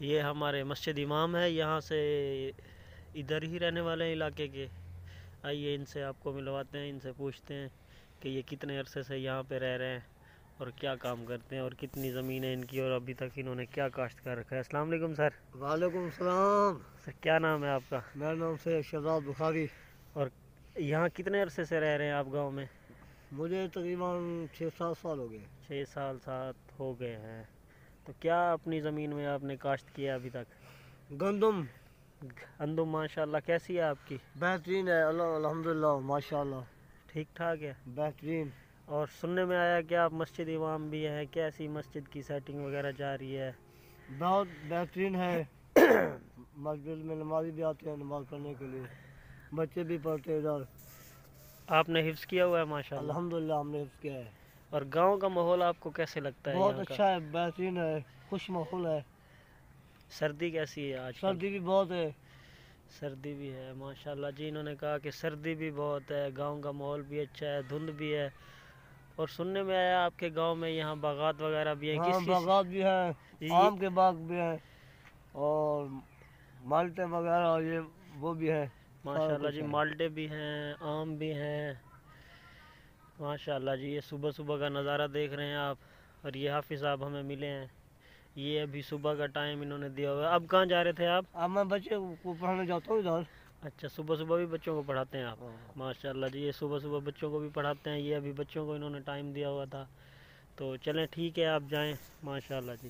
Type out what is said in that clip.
یہ ہمارے مسجد امام ہے، یہاں سے ادھر ہی رہنے والے ہیں علاقے کے۔ آئیے ان سے آپ کو ملواتے ہیں، ان سے پوچھتے ہیں کہ یہ کتنے عرصے سے یہاں پہ رہ رہے ہیں اور کیا کام کرتے ہیں اور کتنی زمین ہے ان کی اور ابھی تک انہوں نے کیا کاشت کر رکھا ہے۔ السلام علیکم سر۔ وعلیکم السلام۔ سر کیا نام ہے آپ کا؟ میرا نام سے شہزاد بخاری۔ اور یہاں کتنے عرصے سے رہ رہے ہیں آپ گاؤں میں؟ مجھے تقریباً 6-7 سال ہو گئے۔ 6 سال ساتھ ہو گئے ہیں۔ تو کیا اپنی زمین میں آپ نے کاشت کیا ابھی تک؟ گندم گندم ماشاءاللہ کیسی ہے آپ کی؟ بہترین ہے، الحمدللہ ماشاءاللہ ٹھیک ٹھاک ہے؟ بہترین۔ اور سننے میں آیا کہ آپ مسجد امام بھی ہیں، کیسی مسجد کی سیٹنگ وغیرہ جا رہی ہے؟ بہت بہترین ہے۔ مسجد میں نمازی بھی آتے ہیں نماز پڑھنے کے لیے، بچے بھی پڑھتے ہیں ادھر۔ آپ نے حفظ کیا ہوا ہے ماشاءاللہ؟ الحمدللہ ہم نے حفظ کیا ہے۔ اور گاؤں کا ماحول آپ کو کیسے لگتا ہے؟ بہت یہاں کا اچھا ہے، بہترین ہے، خوش ماحول ہے۔ سردی کیسی ہے آج کل؟ سردی بھی بہت ہے۔ سردی بھی ہے ماشاءاللہ جی، انہوں نے کہا کہ سردی بھی بہت ہے، گاؤں کا ماحول بھی اچھا ہے، دھند بھی ہے۔ اور سننے میں آیا آپ کے گاؤں میں یہاں باغات وغیرہ بھی ہیں؟ ہاں باغات بھی ہیں، آم کے باغ بھی ہیں اور مالٹے وغیرہ یہ وہ بھی ہے ماشاءاللہ جی، مالٹے بھی ہیں، آم بھی ہیں ماشاءاللہ جی۔ یہ صبح صبح کا نظارہ دیکھ رہے ہیں آپ، اور یہ حافظ صاحب ہمیں ملے ہیں، یہ ابھی صبح کا ٹائم انہوں نے دیا ہوا ہے۔ اب کہاں جا رہے تھے آپ؟ اب میں بچے کو پڑھانے جاتا ہوں ادھر۔ اچھا، صبح صبح بھی بچوں کو پڑھاتے ہیں آپ؟ ماشاءاللہ جی، یہ صبح صبح بچوں کو بھی پڑھاتے ہیں، یہ ابھی بچوں کو انہوں نے ٹائم دیا ہوا تھا۔ تو چلیں ٹھیک ہے، آپ جائیں ماشاءاللہ جی۔